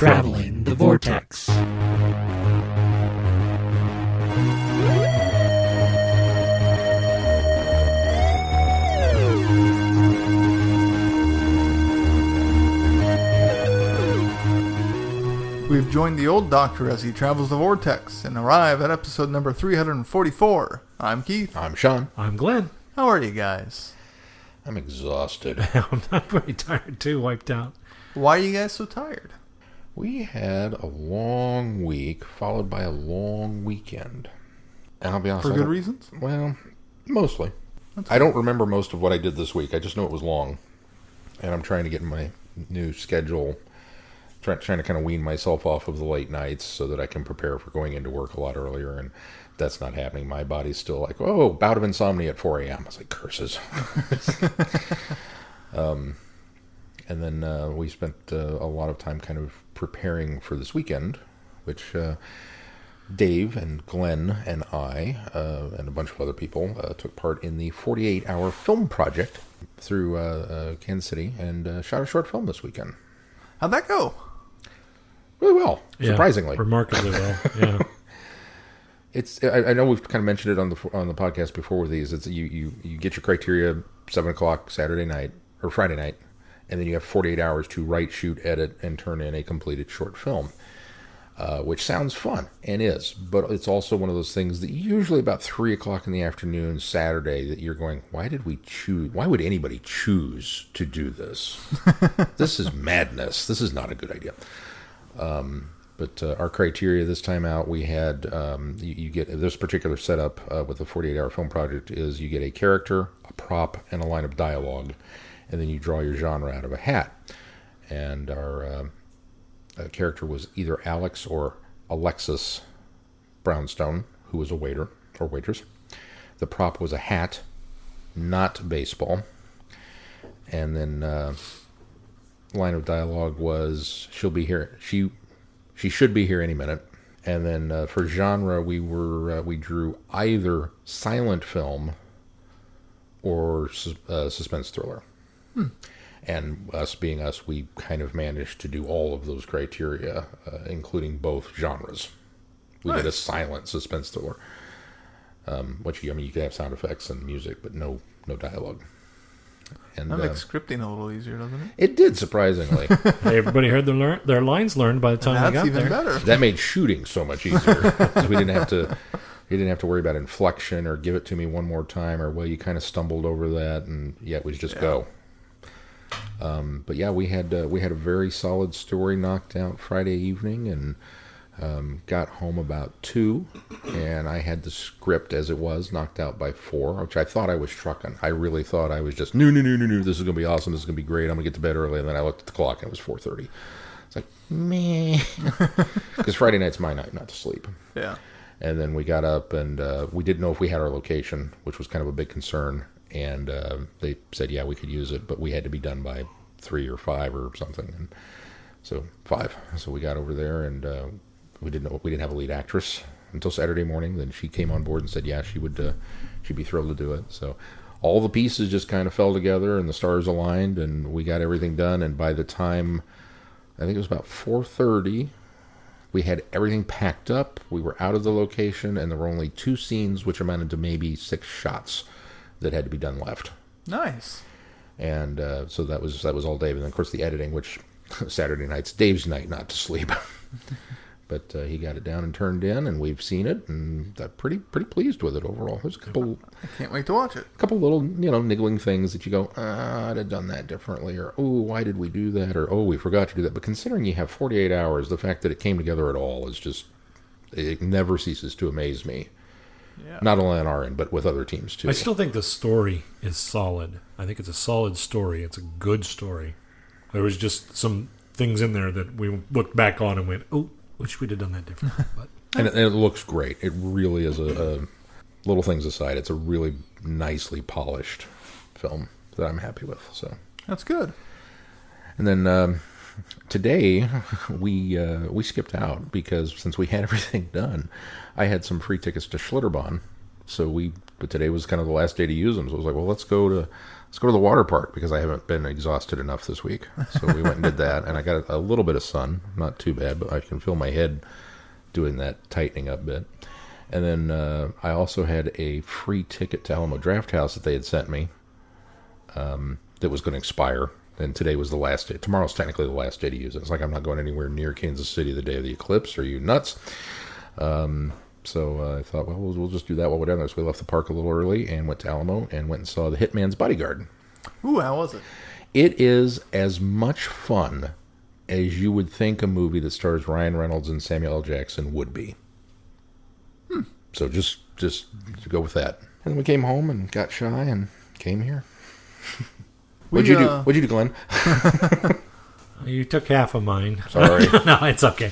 Traveling the Vortex. We've joined the old Doctor as he travels the Vortex and arrive at episode number 344. I'm Keith. I'm Sean. I'm Glenn. How are you guys? I'm exhausted. I'm not very tired too, wiped out. Why are you guys so tired? We had a long week followed by a long weekend. And I'll be honest. For good reasons? Well, mostly. I don't remember most of what I did this week. I just know it was long. And I'm trying to get in my new schedule. Trying to kind of wean myself off of the late nights so that I can prepare for going into work a lot earlier, and that's not happening. My body's still like, oh, bout of insomnia at 4 a.m. I was like, curses. And then we spent a lot of time kind of preparing for this weekend, which Dave and Glenn and I and a bunch of other people took part in the 48-hour film project through Kansas City and shot a short film this weekend. How'd that go? Really well, surprisingly. Remarkably well, yeah. I know we've kind of mentioned it on the podcast before with these. It's you get your criteria 7 o'clock Saturday night or Friday night, and then you have 48 hours to write, shoot, edit, and turn in a completed short film, which sounds fun and is, but it's also one of those things that usually about 3 o'clock in the afternoon Saturday that you're going, why would anybody choose to do this? This is madness. This is not a good idea. But our criteria this time out, we had, you get this particular setup with the 48-hour film project is you get a character, a prop, and a line of dialogue, and then you draw your genre out of a hat. And our character was either Alex or Alexis Brownstone, who was a waiter or waitress. The prop was a hat, not baseball. And then line of dialogue was she'll be here. She should be here any minute. And then for genre, we drew either silent film or suspense thriller. And us being us, we kind of managed to do all of those criteria, including both genres. We did a silent suspense thriller, which you could have sound effects and music, but no dialogue. And that makes scripting a little easier, doesn't it? It did, surprisingly. Hey, everybody heard their lines learned by the time they got there. That's even better. That made shooting so much easier because we didn't have to worry about inflection or give it to me one more time or you kind of stumbled over that, and it was just go. But yeah, we had a very solid story knocked out Friday evening, and got home about 2, and I had the script as it was knocked out by 4, which I thought I was trucking. I really thought I was just, no, this is going to be awesome, this is going to be great, I'm going to get to bed early, and then I looked at the clock, and it was 4:30. It's like, meh. Because Friday night's my night not to sleep. Yeah. And then we got up, and we didn't know if we had our location, which was kind of a big concern, and they said, yeah, we could use it, but we had to be done by 3 or 5 or something, and so 5. So we got over there, and we didn't have a lead actress until Saturday morning. Then she came on board and said, yeah, she'd be thrilled to do it. So all the pieces just kind of fell together and the stars aligned and we got everything done. And by the time, I think it was about 4:30, we had everything packed up. We were out of the location and there were only 2 scenes, which amounted to maybe 6 shots that had to be done left. Nice. And so that was all Dave. And then, of course, the editing, which Saturday night's Dave's night not to sleep. But he got it down and turned in, and we've seen it, and I'm pretty pleased with it overall. There's a couple. I can't wait to watch it. A couple little, niggling things that you go, I'd have done that differently, or oh, why did we do that, or oh, we forgot to do that. But considering you have 48 hours, the fact that it came together at all is just, it never ceases to amaze me. Yeah. Not only on our end, but with other teams too. I still think the story is solid. I think it's a solid story. It's a good story. There was just some things in there that we looked back on and went, oh, wish we'd have done that differently. But and it looks great. It really is a little things aside, it's a really nicely polished film that I'm happy with. So that's good. And then today we skipped out because since we had everything done, I had some free tickets to Schlitterbahn but today was kind of the last day to use them. So I was like, well, let's go to the water park because I haven't been exhausted enough this week. So we went and did that, and I got a little bit of sun, not too bad, but I can feel my head doing that tightening up bit. And then I also had a free ticket to Alamo Drafthouse that they had sent me that was going to expire. And today was the last day. Tomorrow's technically the last day to use it. It's like I'm not going anywhere near Kansas City the day of the eclipse. Are you nuts? So I thought, well, we'll just do that while we're down there. So we left the park a little early and went to Alamo and went and saw The Hitman's Bodyguard. Ooh, how was it? It is as much fun as you would think a movie that stars Ryan Reynolds and Samuel L. Jackson would be. So just to go with that. And then we came home and got shy and came here. What'd you do? What'd you do, Glenn? You took half of mine. Sorry. No, it's okay.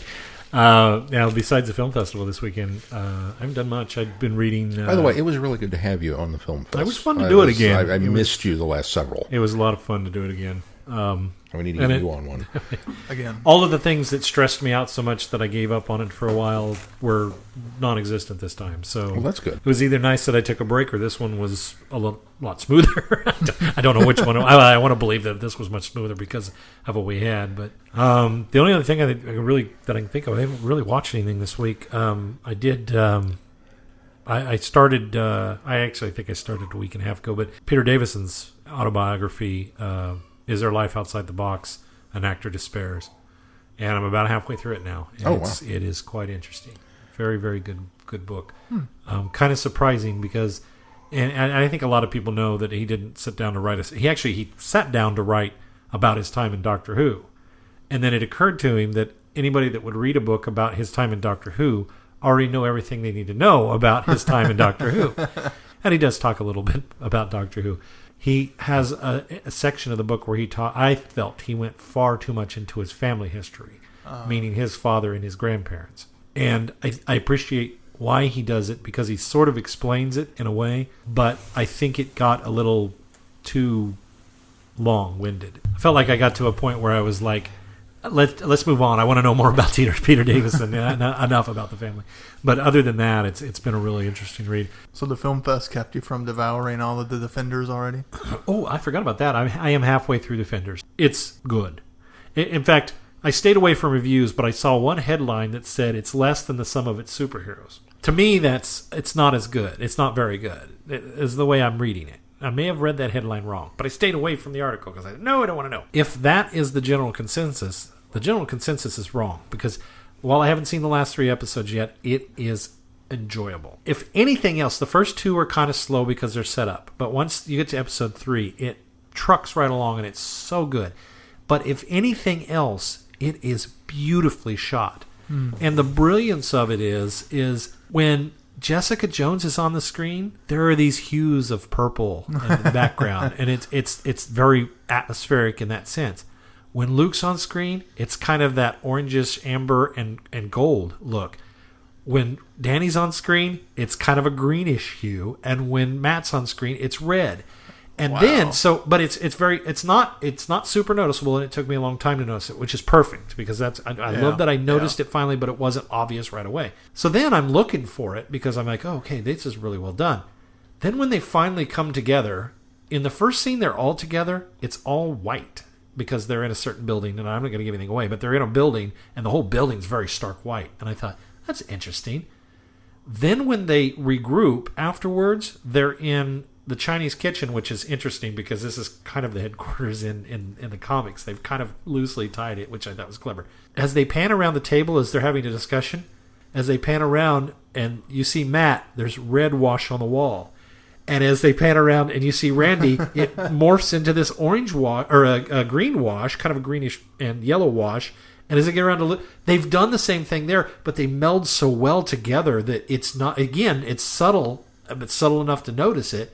Now, besides the film festival this weekend, I haven't done much. I've been reading... By the way, it was really good to have you on the film fest. It was fun to do it again. I missed you the last several. It was a lot of fun to do it again. We need to get you on one. Again. All of the things that stressed me out so much that I gave up on it for a while were non-existent this time. So well, that's good. It was either nice that I took a break or this one was a lot smoother. I don't know which one. I want to believe that this was much smoother because of what we had. But the only other thing that I can think of, I haven't really watched anything this week. I did... I started... I actually think I started a week and a half ago, but Peter Davison's autobiography... Is There Life Outside the Box? An Actor Despairs. And I'm about halfway through it now. And it is quite interesting. Very, very good book. Kind of surprising because, and I think a lot of people know that he didn't sit down to write he sat down to write about his time in Doctor Who. And then it occurred to him that anybody that would read a book about his time in Doctor Who already know everything they need to know about his time in Doctor Who. And he does talk a little bit about Doctor Who. He has a section of the book where I felt he went far too much into his family history, meaning his father and his grandparents. And I appreciate why he does it because he sort of explains it in a way, but I think it got a little too long-winded. I felt like I got to a point where I was like, let's move on. I want to know more about Peter Davison, enough about the family. But other than that, it's been a really interesting read. So the film fest kept you from devouring all of the Defenders already? Oh, I forgot about that. I am halfway through Defenders. It's good. In fact, I stayed away from reviews, but I saw one headline that said it's less than the sum of its superheroes. To me, it's not as good. It's not very good, is the way I'm reading it. I may have read that headline wrong, but I stayed away from the article because I don't want to know. If that is the general consensus is wrong because while I haven't seen the last 3 episodes yet, it is enjoyable. If anything else, the first 2 are kind of slow because they're set up, but once you get to episode 3, it trucks right along and it's so good. But if anything else, it is beautifully shot. And the brilliance of it is when Jessica Jones is on the screen, there are these hues of purple in the background, and it's very atmospheric in that sense. When Luke's on screen, it's kind of that orangish amber and gold look. When Danny's on screen, it's kind of a greenish hue, and when Matt's on screen, it's red. And then but it's not super noticeable, and it took me a long time to notice it, which is perfect because I love that I noticed it finally, but it wasn't obvious right away. So then I'm looking for it because I'm like, oh, okay, this is really well done. Then when they finally come together, in the first scene they're all together, it's all white because they're in a certain building, and I'm not going to give anything away, but they're in a building, and the whole building's very stark white. And I thought, that's interesting. Then when they regroup afterwards, they're in the Chinese kitchen, which is interesting because this is kind of the headquarters in the comics. They've kind of loosely tied it, which I thought was clever. As they pan around the table as they're having a discussion, as they pan around and you see Matt, there's red wash on the wall. And as they pan around and you see Randy, it morphs into this orange wash, or a green wash, kind of a greenish and yellow wash. And as they get around to look, they've done the same thing there, but they meld so well together that it's not, again, it's subtle, but subtle enough to notice it.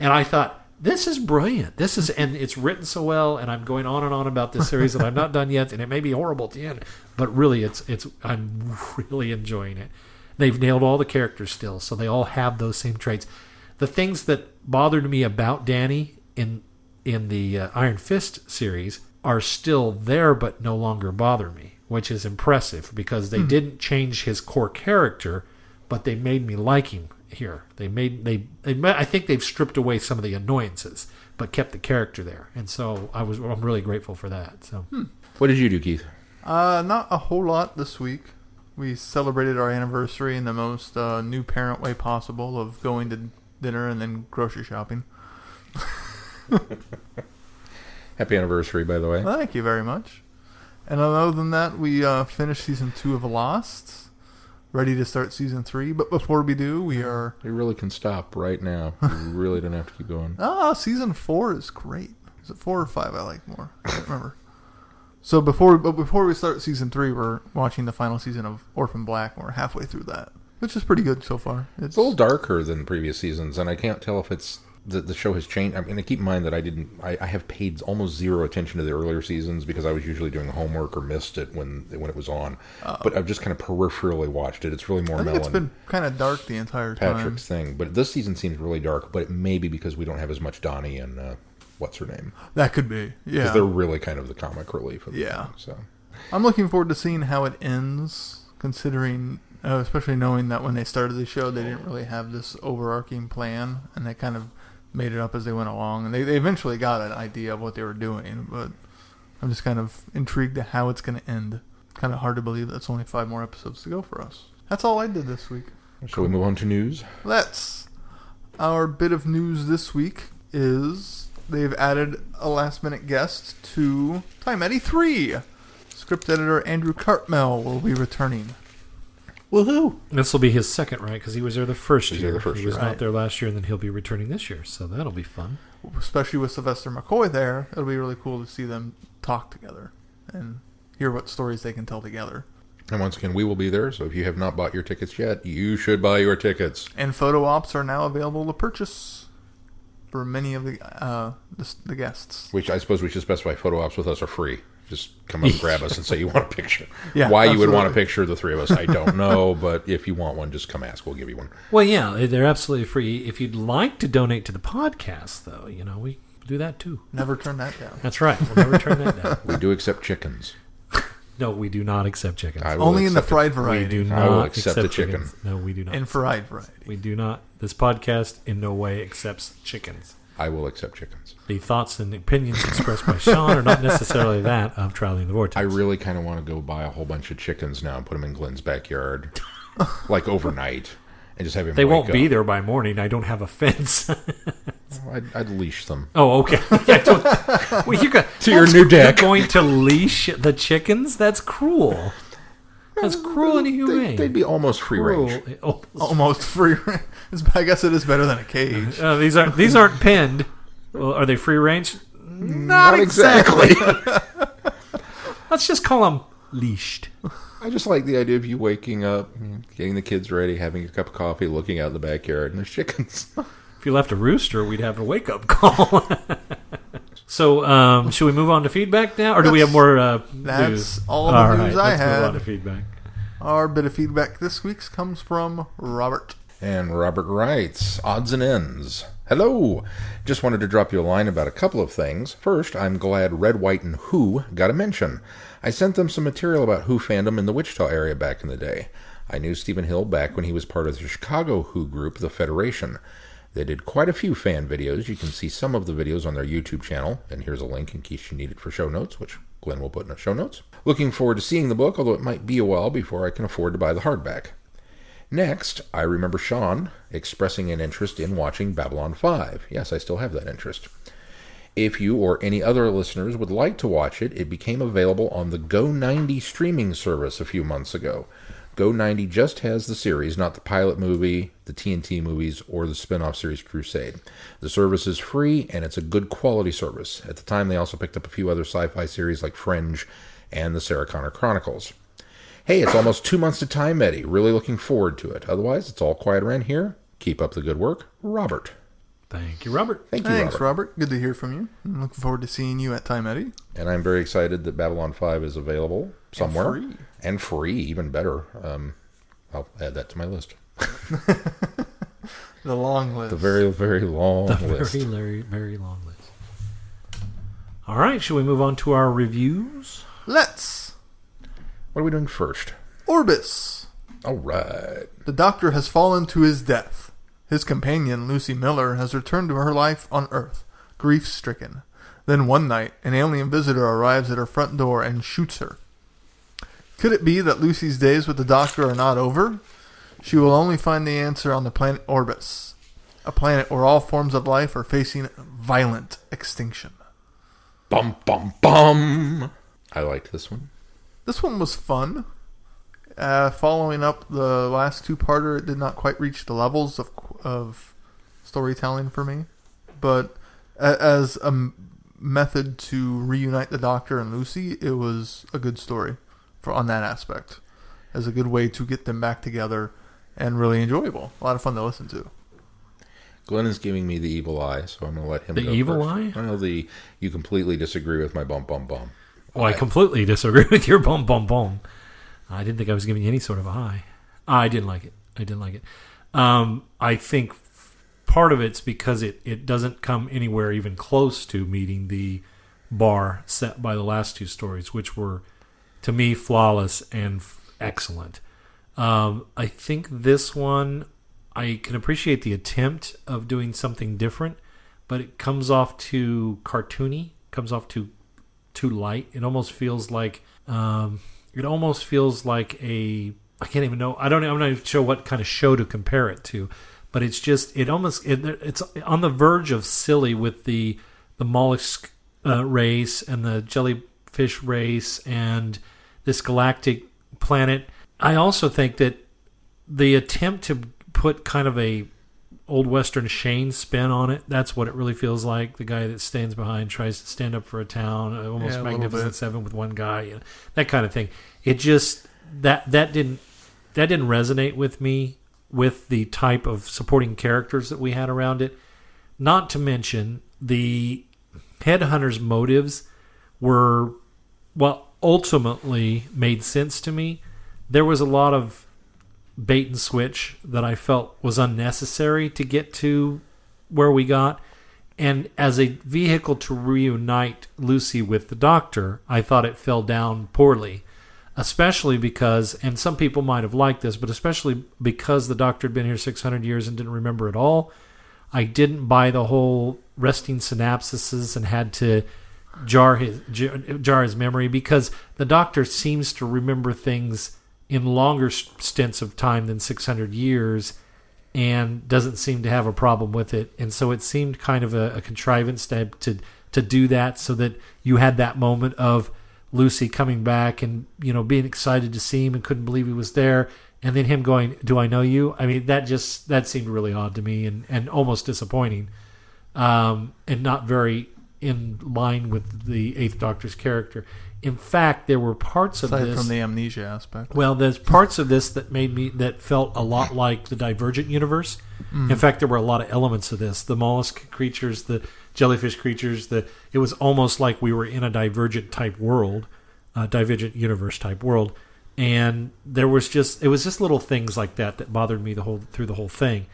And I thought, this is brilliant. And it's written so well, and I'm going on and on about this series that I'm not done yet, and it may be horrible at the end, but really, I'm really enjoying it. They've nailed all the characters still, so they all have those same traits. The things that bothered me about Danny in the Iron Fist series are still there, but no longer bother me, which is impressive because they didn't change his core character, but they made me like him here. I think they've stripped away some of the annoyances, but kept the character there, and so I'm really grateful for that. So, What did you do, Keith? Not a whole lot this week. We celebrated our anniversary in the most new parent way possible of going to dinner and then grocery shopping. Happy anniversary, by the way. Well, thank you very much. And other than that, we finished season 2 of Lost, ready to start season 3. But before we do, we are... You really can stop right now. You really don't have to keep going. Season 4 is great. Is it 4 or 5 I like more? I can't remember. So before we start season 3, we're watching the final season of Orphan Black, and we're halfway through that, which is pretty good so far. It's a little darker than previous seasons, and I can't tell if it's the show has changed. I mean, keep in mind that I have paid almost zero attention to the earlier seasons because I was usually doing homework or missed it when it was on. But I've just kind of peripherally watched it. It's really more mellow. It's been kind of dark the entire time. Patrick's thing, but this season seems really dark. But it may be because we don't have as much Donnie and what's her name. That could be, yeah. Because they're really kind of the comic relief of the thing, so I'm looking forward to seeing how it ends, considering, especially knowing that when they started the show, they didn't really have this overarching plan, and they kind of made it up as they went along, and they eventually got an idea of what they were doing, but I'm just kind of intrigued at how it's going to end. Kind of hard to believe that's only 5 more episodes to go for us. That's all I did this week. Shall we move on to news? Let's. Our bit of news this week is they've added a last-minute guest to Time Eddy III. Script editor Andrew Cartmel will be returning. Woohoo! This will be his second, right? Because he was there the first year. He was right. not there last year, and then he'll be returning this year. So that'll be fun. Especially with Sylvester McCoy there, it'll be really cool to see them talk together and hear what stories they can tell together. And once again, we will be there, so if you have not bought your tickets yet, you should buy your tickets. And photo ops are now available to purchase for many of the guests. Which I suppose we should specify photo ops with us are free. Just come up and grab us and say you want a picture. Yeah, Why absolutely. you would want a picture of the three of us, I don't know. But if you want one, just come ask. We'll give you one. Well, yeah, they're absolutely free. If you'd like to donate to the podcast, though, we do that too. Never turn that down. That's right. We'll never turn that down. We do accept chickens. No, we do not accept chickens. Only in the fried We variety. do I will not accept the chicken. chickens. No, we do not. In fried variety. We do not. This podcast in no way accepts chickens. I will accept chickens. The thoughts and opinions expressed by Sean are not necessarily that of Traveling the Vortex. I really kind of want to go buy a whole bunch of chickens now and put them in Glenn's backyard, like overnight, and just have him. They wake won't be up. there by morning. I don't have a fence. I'd leash them. Oh, okay. Well, To your new deck. You're going to leash the chickens? That's cruel. That's cruel and inhumane. They'd be almost free range. Almost free. I guess it is better than a cage. These aren't pinned. Well, are they free range? Not exactly. Let's just call them leashed. I just like the idea of you waking up, getting the kids ready, having a cup of coffee, looking out in the backyard, and there's chickens. If you left a rooster, we'd have a wake-up call. So, should we move on to feedback now? Or do we have more news? That's all the news I let's had. move on to feedback. Our bit of feedback this week comes from Robert. And Robert writes, odds and ends. Hello. Just wanted to drop you a line about a couple of things. First, I'm glad Red, White, and Who got a mention. I sent them some material about Who fandom in the Wichita area back in the day. I knew Stephen Hill back when he was part of the Chicago Who group, The Federation. They did quite a few fan videos. You can see some of the videos on their YouTube channel. And here's a link in case you need it for show notes, which Glenn will put in the show notes. Looking forward to seeing the book, although it might be a while before I can afford to buy the hardback. Next, I remember Sean expressing an interest in watching Babylon 5. Yes, I still have that interest. If you or any other listeners would like to watch it, it became available on the Go90 streaming service a few months ago. Go90 just has the series, not the pilot movie, the TNT movies, or the spin-off series Crusade. The service is free, and it's a good quality service. At the time, they also picked up a few other sci-fi series like Fringe and the Sarah Connor Chronicles. Hey, it's almost 2 months to Time Eddy. Really looking forward to it. Otherwise, it's all quiet around here. Keep up the good work. Robert. Thank you, Robert. Thanks, Robert. Good to hear from you. I'm looking forward to seeing you at Time Eddy. And I'm very excited that Babylon 5 is available somewhere. And free. And free, even better. I'll add that to my list. The long list. The very, very long list. The very, very long list. All right, shall we move on to our reviews? Let's. What are we doing first? Orbis. All right. The Doctor has fallen to his death. His companion, Lucy Miller, has returned to her life on Earth, grief-stricken. Then one night, an alien visitor arrives at her front door and shoots her. Could it be that Lucy's days with the Doctor are not over? She will only find the answer on the planet Orbis, a planet where all forms of life are facing violent extinction. Bum, bum, bum. I liked this one. This one was fun. Following up the last two-parter, it did not quite reach the levels of storytelling for me. But as a method to reunite the Doctor and Lucy, it was a good story on that aspect. As a good way to get them back together and really enjoyable. A lot of fun to listen to. Glenn is giving me the evil eye, so I'm going to let him go first. The evil eye? Well, you completely disagree with my bum, bum, bum. Well, I completely disagree with your bum, bum, bum. I didn't think I was giving you any sort of a high. I didn't like it. I think part of it's because it doesn't come anywhere even close to meeting the bar set by the last two stories, which were, to me, flawless and excellent. I think this one, I can appreciate the attempt of doing something different, but it comes off too cartoony, comes off too light. It almost feels like I can't even know. I'm not even sure what kind of show to compare it to, but it's just it's on the verge of silly with the mollusk race and the jellyfish race and this galactic planet. I also think that the attempt to put kind of a old Western Shane spin on it, that's what it really feels like. The guy that stands behind tries to stand up for a town, almost Magnificent Seven with one guy, that kind of thing. It just that didn't resonate with me with the type of supporting characters that we had around it. Not to mention the headhunters' motives were, well, ultimately made sense to me. There was a lot of bait and switch that I felt was unnecessary to get to where we got. And as a vehicle to reunite Lucy with the Doctor, I thought it fell down poorly. Especially because, and some people might have liked this, but especially because the Doctor had been here 600 years and didn't remember it all, I didn't buy the whole resting synapses and had to jar his memory, because the Doctor seems to remember things in longer stints of time than 600 years and doesn't seem to have a problem with it. And so it seemed kind of a contrivance to do that, so that you had that moment of Lucy coming back and, being excited to see him and couldn't believe he was there, and then him going, "Do I know you?" I mean, that seemed really odd to me and almost disappointing, and not very in line with the Eighth Doctor's character. In fact, there were parts of aside this from the amnesia aspect. Well, there's parts of this that felt a lot like the Divergent universe. In fact, there were a lot of elements of this. The mollusk creatures, the jellyfish creatures, it was almost like we were in a Divergent type world, Divergent universe type world. And it was just little things like that bothered me through the whole thing.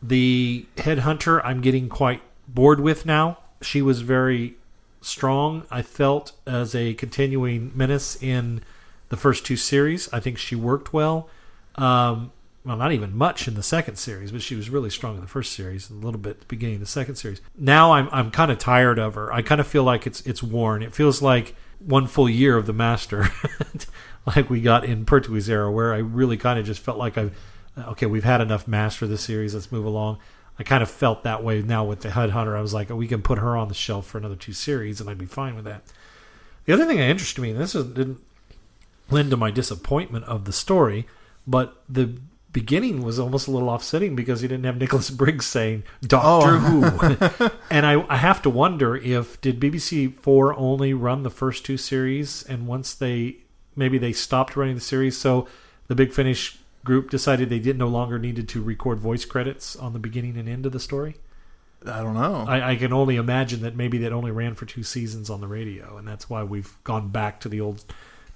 The headhunter, I'm getting quite bored with now. She was very strong, I felt, as a continuing menace in the first two series. I think she worked well. Well, not even much in the second series, but she was really strong in the first series, a little bit at the beginning of the second series. Now I'm kind of tired of her. I kind of feel like it's worn. It feels like one full year of the Master, like we got in Pertwee's era, where I really kind of just felt like we've had enough Master this series. Let's move along. I kind of felt that way now with the Headhunter. I was like, we can put her on the shelf for another two series, and I'd be fine with that. The other thing that interested me, and this didn't lend to my disappointment of the story, but the beginning was almost a little offsetting because you didn't have Nicholas Briggs saying Doctor Who. And I have to wonder did BBC 4 only run the first two series, and once they stopped running the series, so the Big Finish group decided they no longer needed to record voice credits on the beginning and end of the story? I don't know. I can only imagine that maybe that only ran for 2 seasons on the radio, and that's why we've gone back to the old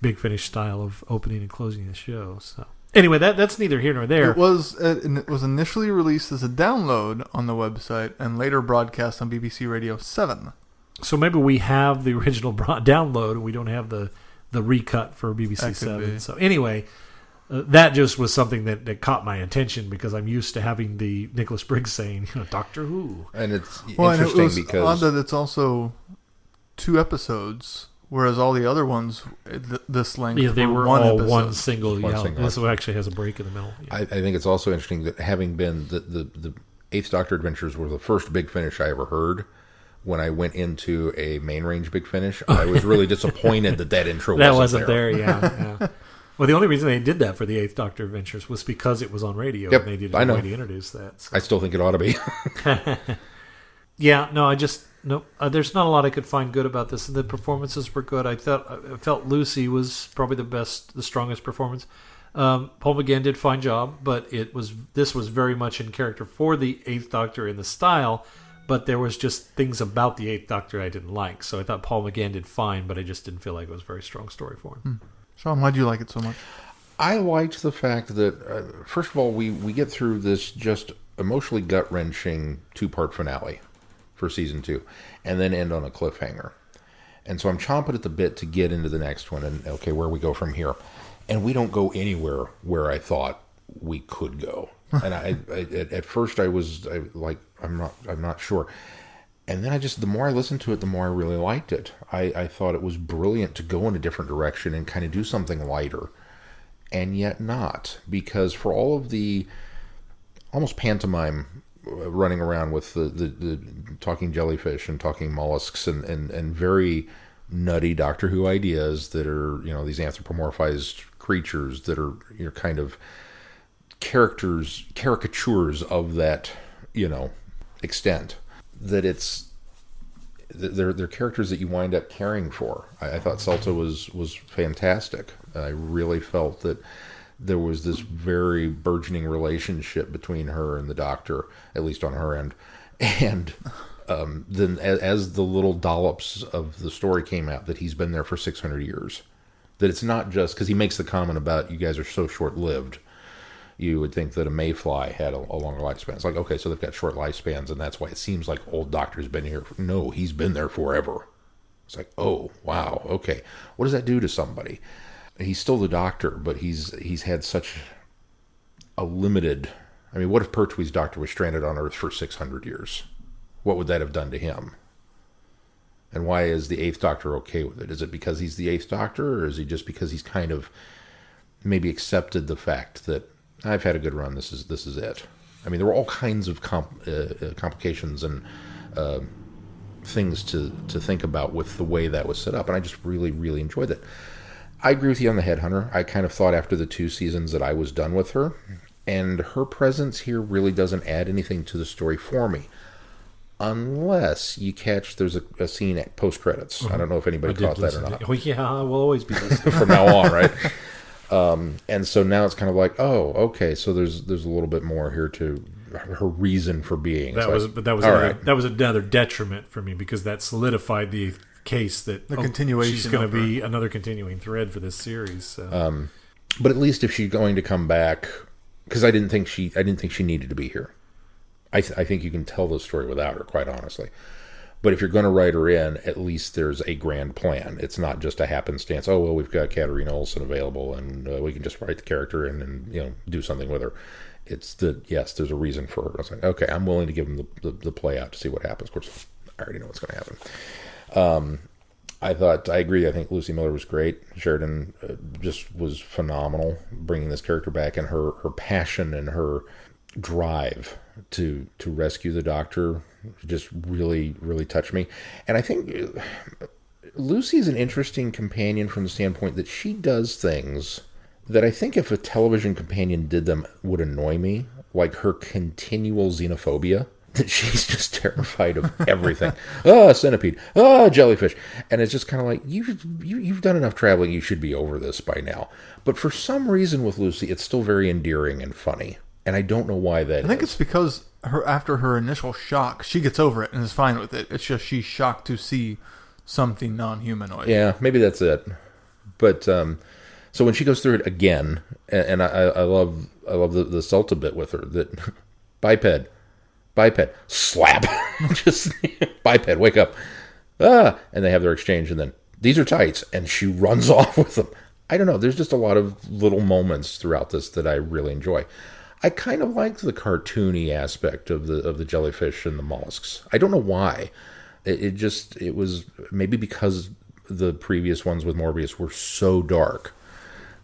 Big Finish style of opening and closing the show. So anyway, that's neither here nor there. It was initially released as a download on the website and later broadcast on BBC Radio 7. So maybe we have the original download and we don't have the recut for BBC 7. So anyway, that just was something that caught my attention because I'm used to having the Nicholas Briggs saying, Doctor Who. And it's Well, interesting and it was because odd that it's also 2 episodes, whereas all the other ones this length Yeah, they were one all episode. one single. One Yeah, single. this one actually has a break in the middle. Yeah. I think it's also interesting that having been the Eighth Doctor Adventures were the first Big Finish I ever heard. When I went into a main range Big Finish, I was really disappointed that intro that wasn't there. Yeah. Well, the only reason they did that for the Eighth Doctor Adventures was because it was on radio, Yep, and they did I a know. way to introduce that. So. I still think it ought to be. Yeah, no, there's not a lot I could find good about this. The performances were good. I felt Lucy was probably the strongest performance. Paul McGann did a fine job, but this was very much in character for the Eighth Doctor in the style. But there was just things about the Eighth Doctor I didn't like. So I thought Paul McGann did fine, but I just didn't feel like it was a very strong story for him. Sean, why do you like it so much? I liked the fact that, first of all, we get through this just emotionally gut-wrenching 2-part finale for season 2, and then end on a cliffhanger. And so I'm chomping at the bit to get into the next one, and okay, where we go from here. And we don't go anywhere where I thought we could go. And at first I'm not sure. And then the more I listened to it, the more I really liked it. I thought it was brilliant to go in a different direction and kind of do something lighter. And yet not. Because for all of the almost pantomime running around with the talking jellyfish and talking mollusks and very nutty Doctor Who ideas that are, these anthropomorphized creatures that are kind of caricatures of that, extent, that they're characters that you wind up caring for. I thought Celta was fantastic. I really felt that there was this very burgeoning relationship between her and the Doctor, at least on her end. And then as the little dollops of the story came out, that he's been there for 600 years. That it's not just, because he makes the comment about, you guys are so short-lived. You would think that a mayfly had a longer lifespan. It's like, okay, so they've got short lifespans, and that's why it seems like old Doctor's been here. No, he's been there forever. It's like, oh, wow, okay. What does that do to somebody? He's still the Doctor, but he's had such a limited... I mean, what if Pertwee's Doctor was stranded on Earth for 600 years? What would that have done to him? And why is the Eighth Doctor okay with it? Is it because he's the Eighth Doctor, or is it just because he's kind of maybe accepted the fact that I've had a good run, this is it? I mean, there were all kinds of complications and things to think about with the way that was set up, and I just really, really enjoyed it. I agree with you on the Headhunter. I kind of thought after the 2 seasons that I was done with her, and her presence here really doesn't add anything to the story for me. Unless you catch, there's a scene at post-credits. I don't know if anybody caught that or not. Oh, yeah, we'll always be listening. From now on, right? And so now it's kind of like, oh, okay, so there's a little bit more here to her reason for being. That was another detriment for me, because that solidified the case that continuation. She's going to be another continuing thread for this series. So. But at least if she's going to come back, because I didn't think she needed to be here. I think you can tell the story without her, quite honestly. But if you're going to write her in, at least there's a grand plan. It's not just a happenstance. Oh, well, we've got Katarina Olsen available, and we can just write the character in and do something with her. It's yes, there's a reason for her. I was like, okay, I'm willing to give them the play out to see what happens. Of course, I already know what's going to happen. I agree. I think Lucy Miller was great. Sheridan just was phenomenal, bringing this character back, and her passion and her drive to rescue the Doctor just really, really touched me. And I think Lucy's an interesting companion from the standpoint that she does things that I think if a television companion did them would annoy me, like her continual xenophobia. That she's just terrified of everything. Centipede. Jellyfish. And it's just kind of like, you've done enough traveling, you should be over this by now. But for some reason with Lucy, it's still very endearing and funny. And I don't know why that is. I think it's because after her initial shock, she gets over it and is fine with it. It's just she's shocked to see something non-humanoid. Yeah, maybe that's it. But so when she goes through it again, and I love the Celta bit with her, that biped, slap, just biped, wake up, and they have their exchange, and then these are tights, and she runs off with them. I don't know. There's just a lot of little moments throughout this that I really enjoy. I kind of liked the cartoony aspect of the jellyfish and the mollusks. I don't know why. It was maybe because the previous ones with Morbius were so dark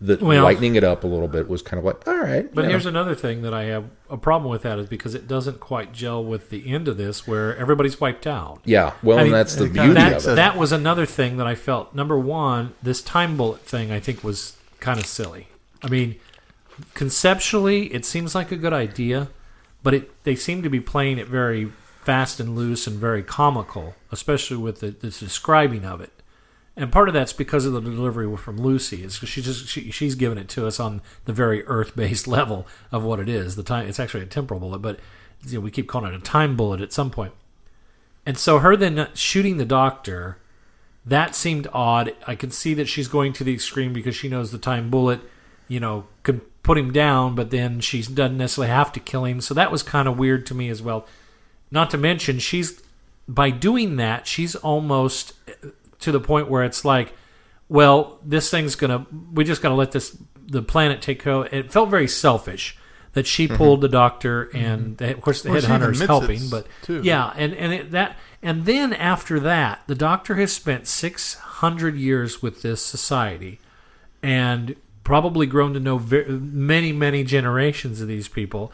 that lightening it up a little bit was kind of like, all right. But here's another thing that I have a problem with that is because it doesn't quite gel with the end of this where everybody's wiped out. Yeah, well, and that's the beauty of it. That was another thing that I felt. Number one, this time bullet thing I think was kind of silly. I mean, conceptually, it seems like a good idea, but they seem to be playing it very fast and loose and very comical, especially with the describing of it. And part of that's because of the delivery from Lucy. It's because she's given it to us on the very Earth-based level of what it is. It's actually a temporal bullet, but we keep calling it a time bullet at some point. And so her then shooting the doctor, that seemed odd. I can see that she's going to the extreme because she knows the time bullet, can put him down, but then she doesn't necessarily have to kill him. So that was kind of weird to me as well. Not to mention, by doing that, she's almost to the point where it's like, well, this thing's we're just gonna let the planet take care. It felt very selfish that she pulled the doctor, and of course the headhunter's helping, but too. Yeah, and then after that, the doctor has spent 600 years with this society, and probably grown to know many, many generations of these people,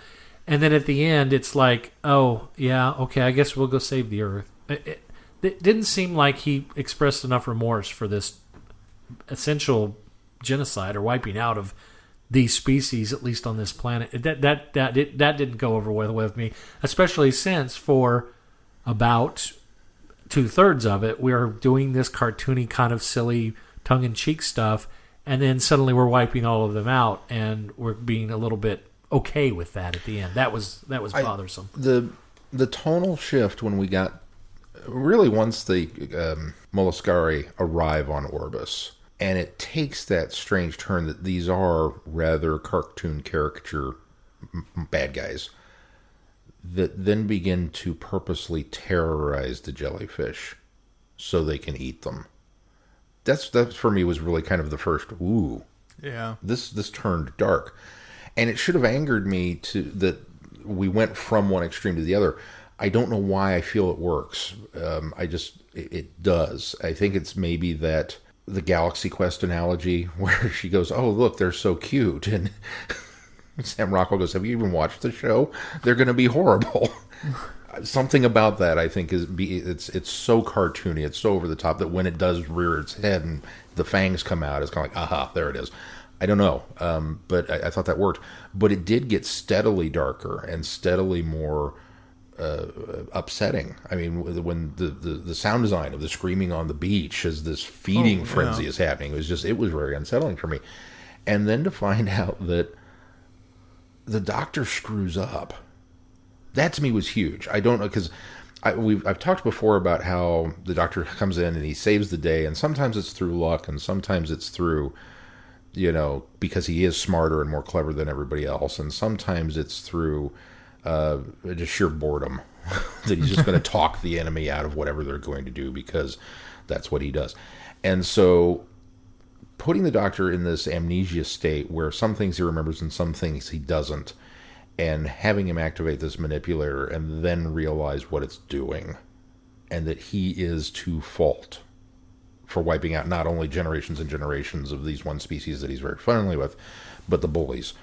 and then at the end, it's like, oh yeah, okay, I guess we'll go save the Earth. It didn't seem like he expressed enough remorse for this essential genocide or wiping out of these species, at least on this planet. That didn't go over well with me, especially since for about 2/3 of it, we're doing this cartoony kind of silly tongue-in-cheek stuff, and then suddenly we're wiping all of them out, and we're being a little bit okay with that at the end. That was bothersome. The tonal shift when we got really once the Molluscari arrive on Orbis, and it takes that strange turn that these are rather cartoon caricature bad guys that then begin to purposely terrorize the jellyfish so they can eat them. That for me was really kind of the first, ooh. Yeah. This turned dark. And it should have angered me that we went from one extreme to the other. I don't know why I feel it works. It does. I think it's maybe that the Galaxy Quest analogy where she goes, oh, look, they're so cute. And Sam Rockwell goes, have you even watched the show? They're going to be horrible. Something about that, I think, it's so cartoony, it's so over the top that when it does rear its head and the fangs come out, it's kind of like, aha, there it is. I don't know, but I thought that worked. But it did get steadily darker and steadily more upsetting. I mean, when the sound design of the screaming on the beach as this feeding frenzy is happening, it was very unsettling for me. And then to find out that the doctor screws up, that to me was huge. I don't know, because I've talked before about how the doctor comes in and he saves the day, and sometimes it's through luck, and sometimes it's through, because he is smarter and more clever than everybody else, and sometimes it's through just sheer boredom that he's just going to talk the enemy out of whatever they're going to do because that's what he does. And so putting the doctor in this amnesia state where some things he remembers and some things he doesn't, and having him activate this manipulator and then realize what it's doing and that he is to fault for wiping out not only generations and generations of these one species that he's very friendly with, but the bullies.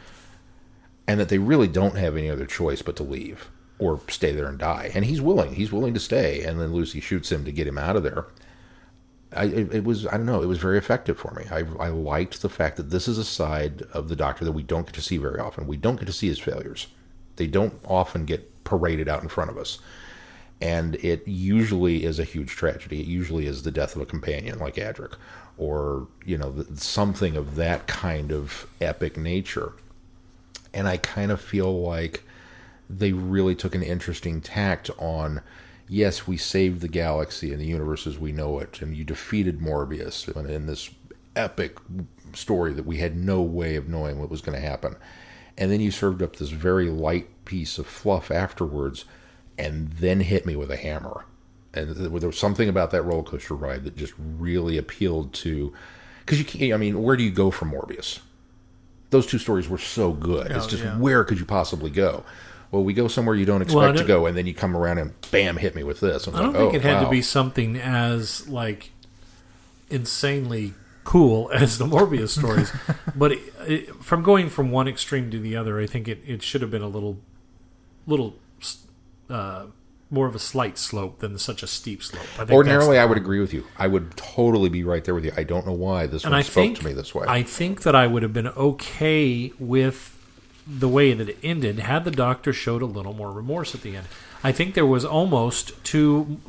And that they really don't have any other choice but to leave or stay there and die. And he's willing to stay. And then Lucy shoots him to get him out of there. It was very effective for me. I liked the fact that this is a side of the Doctor that we don't get to see very often. We don't get to see his failures. They don't often get paraded out in front of us. And it usually is a huge tragedy. It usually is the death of a companion like Adric, or something of that kind of epic nature. And I kind of feel like they really took an interesting tact on, yes, we saved the galaxy and the universe as we know it, and you defeated Morbius in this epic story that we had no way of knowing what was going to happen. And then you served up this very light piece of fluff afterwards, and then hit me with a hammer. And there was something about that roller coaster ride that just really appealed to Because you can't, I mean, where do you go from Morbius? Those two stories were so good. It's just, where could you possibly go? Well, we go somewhere you don't expect to go, and then you come around and bam, hit me with this. I don't think it had to be something as like insanely cool as the Morbius stories, but from going from one extreme to the other, I think it should have been a little more of a slight slope than such a steep slope. Ordinarily, I would agree with you. I would totally be right there with you. I don't know why this one spoke to me this way. I think that I would have been okay with the way that it ended had the Doctor showed a little more remorse at the end. I think there was almost too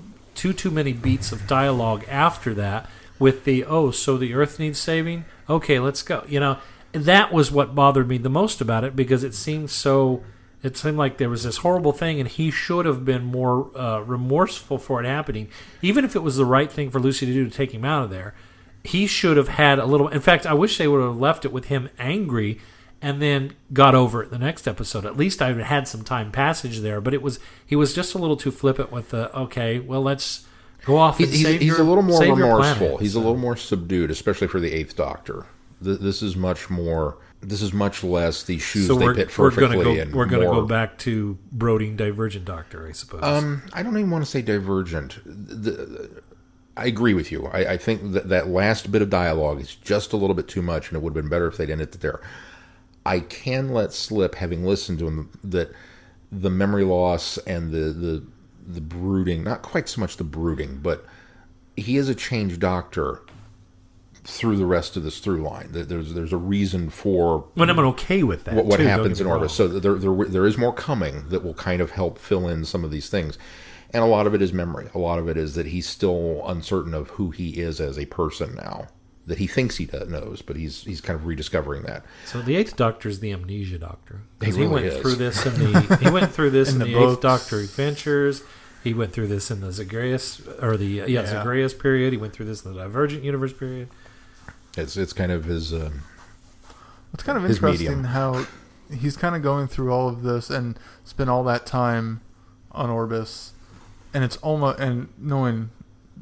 many beats of dialogue after that with the, so the Earth needs saving? Okay, let's go. You know, that was what bothered me the most about it, because it seemed like there was this horrible thing, and he should have been more remorseful for it happening. Even if it was the right thing for Lucy to do to take him out of there, he should have had a little... In fact, I wish they would have left it with him angry and then got over it the next episode. At least I had some time passage there, but he was just a little too flippant with the, okay, well, let's go off and save your planet. He's a little more remorseful. He's a little more subdued, especially for the Eighth Doctor. This is much more... This is much less the shoes they fit perfectly. We're going to go back to brooding Divergent Doctor, I suppose. I don't even want to say Divergent. I agree with you. I think that last bit of dialogue is just a little bit too much, and it would have been better if they'd ended it there. I can let slip, having listened to him, that the memory loss and the brooding, not quite so much the brooding, but he is a changed Doctor through the rest of this through line. There's a reason for... Well, I'm okay with that. What happens in Orbis. So there is more coming that will kind of help fill in some of these things. And a lot of it is memory. A lot of it is that he's still uncertain of who he is as a person now. That he thinks he knows, but he's kind of rediscovering that. So the Eighth Doctor is the amnesia Doctor. He went through this in the Eighth Doctor Adventures. He went through this in the Zagreus Zagreus period. He went through this in the Divergent Universe period. It's kind of his. It's kind of interesting how he's kind of going through all of this and spent all that time on Orbis, and it's almost, and knowing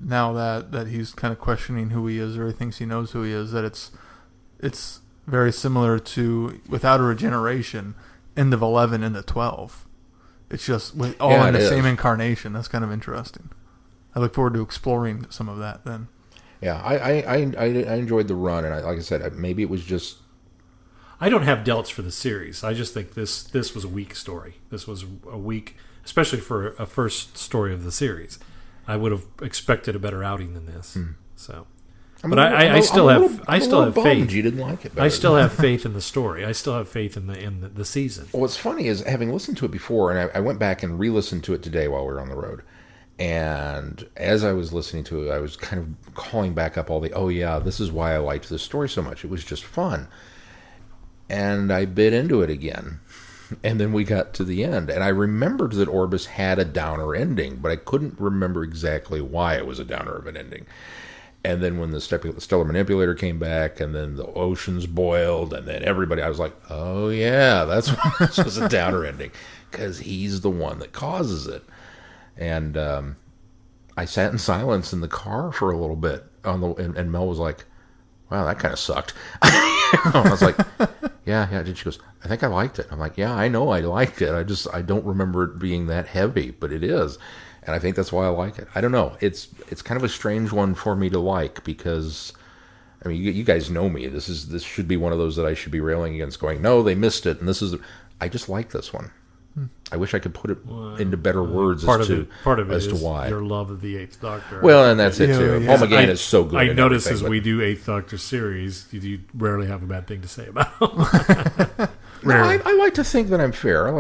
now that he's kind of questioning who he is, or he thinks he knows who he is, that it's very similar to Without a Regeneration, end of 11 into 12. It's just all in the same incarnation. That's kind of interesting. I look forward to exploring some of that then. Yeah, I enjoyed the run, and like I said, maybe it was just... I don't have delts for the series. I just think this was a weak story. This was a weak, especially for a first story of the series. I would have expected a better outing than this. So, but I still have faith. You didn't like it better. I still have faith in the story. I still have faith in the season. Well, what's funny is, having listened to it before, and I went back and re-listened to it today while we were on the road. And as I was listening to it, I was kind of calling back up all this is why I liked this story so much. It was just fun. And I bit into it again. And then we got to the end. And I remembered that Orbis had a downer ending, but I couldn't remember exactly why it was a downer of an ending. And then when the Stellar Manipulator came back, and then the oceans boiled, and then everybody, I was like, oh yeah, that's why this was a downer ending. Because he's the one that causes it. And I sat in silence in the car for a little bit, and Mel was like, wow, that kind of sucked. I was like, yeah. She goes, I think I liked it. I'm like, yeah, I know I liked it. I don't remember it being that heavy, but it is. And I think that's why I like it. I don't know. It's kind of a strange one for me to like, because, I mean, you guys know me. This should be one of those that I should be railing against, going, no, they missed it. And I just like this one. I wish I could put it into better words as to why. Your love of the Eighth Doctor. Well, and that's it too. Paul McGann is so good. I notice as we do Eighth Doctor series, you rarely have a bad thing to say about him. No, I like to think that I'm fair. I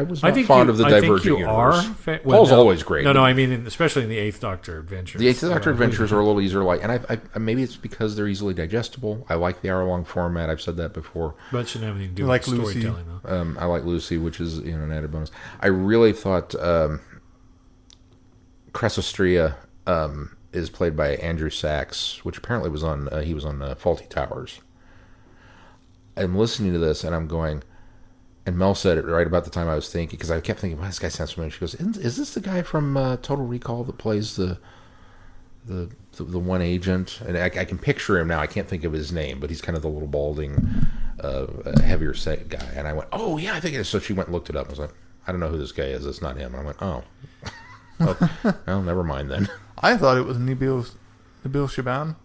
was not fond of the Divergent universe. Paul's always great. No, I mean, especially in the Eighth Doctor Adventures. The Eighth Doctor Adventures are a little easier to like, and I maybe it's because they're easily digestible. I like the hour-long format. I've said that before. But it shouldn't have anything to do with storytelling, though. I like Lucy, which is an added bonus. I really thought Cresostria is played by Andrew Sachs, which apparently was on Faulty Towers. I'm listening to this and I'm going, and Mel said it right about the time I was thinking, because I kept thinking, wow, this guy sounds familiar. She goes, is this the guy from Total Recall that plays the the one agent, and I can picture him now. I can't think of his name, but he's kind of the little balding, heavier set guy. And I went, oh yeah, I think it is. So she went and looked it up. I was like, I don't know who this guy is. It's not him. And I went, oh, well, never mind then. I thought it was Nabil Shaban.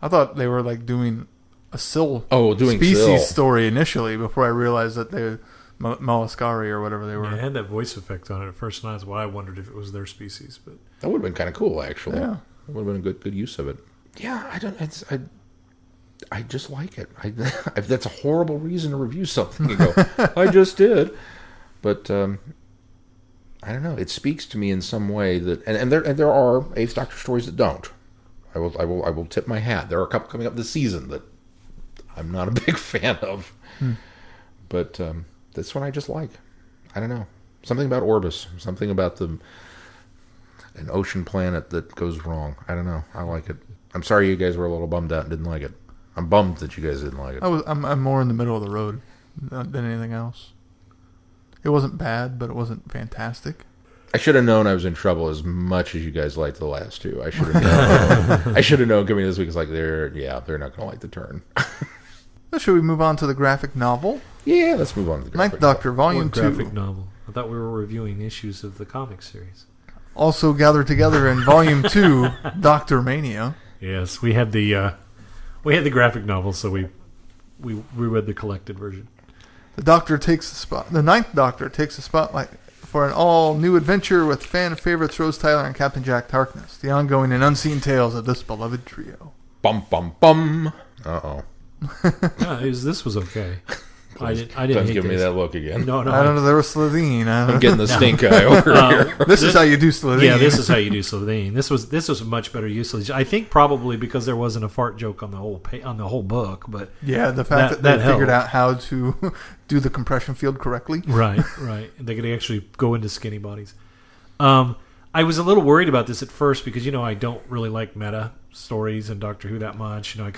I thought they were like doing a species story initially before I realized that they Molluscari or whatever they were. Yeah, it had that voice effect on it at first, and that's why I wondered if it was their species. But that would have been kind of cool, actually. Yeah, it would have been a good use of it. Yeah, I just like it. If that's a horrible reason to review something, you go, I just did. But I don't know. It speaks to me in some way that, and there are Eighth Doctor stories that don't. I will tip my hat. There are a couple coming up this season that I'm not a big fan of. But this one I just like. I don't know. Something about Orbis. Something about an ocean planet that goes wrong. I don't know. I like it. I'm sorry you guys were a little bummed out and didn't like it. I'm bummed that you guys didn't like it. I'm more in the middle of the road than anything else. It wasn't bad, but it wasn't fantastic. I should have known I was in trouble as much as you guys liked the last two. I should have known. I should have known coming this week. It's like they're not going to like the turn. Should we move on to the graphic novel? Yeah, let's move on to the graphic Ninth Doctor, Volume 2. Graphic novel. I thought we were reviewing issues of the comic series. Also gathered together in Volume 2, Doctor Mania. Yes, we had the graphic novel, so we read the collected version. The Ninth Doctor takes the spotlight for an all-new adventure with fan favorites Rose Tyler and Captain Jack Harkness. The ongoing and unseen tales of this beloved trio. Bum, bum, bum. Uh-oh. Yeah, this was okay. I didn't Don't hate give me this. that look again. No. I don't know. There was Slitheen. I'm getting the stink eye over here. This is how you do Slitheen. Yeah, this is how you do Slitheen. This was a much better usage. I think probably because there wasn't a fart joke on the whole book, but yeah, the fact that they figured helped. out how to do the compression field correctly. Right. And they could actually go into skinny bodies. I was a little worried about this at first because I don't really like meta stories and Doctor Who that much. I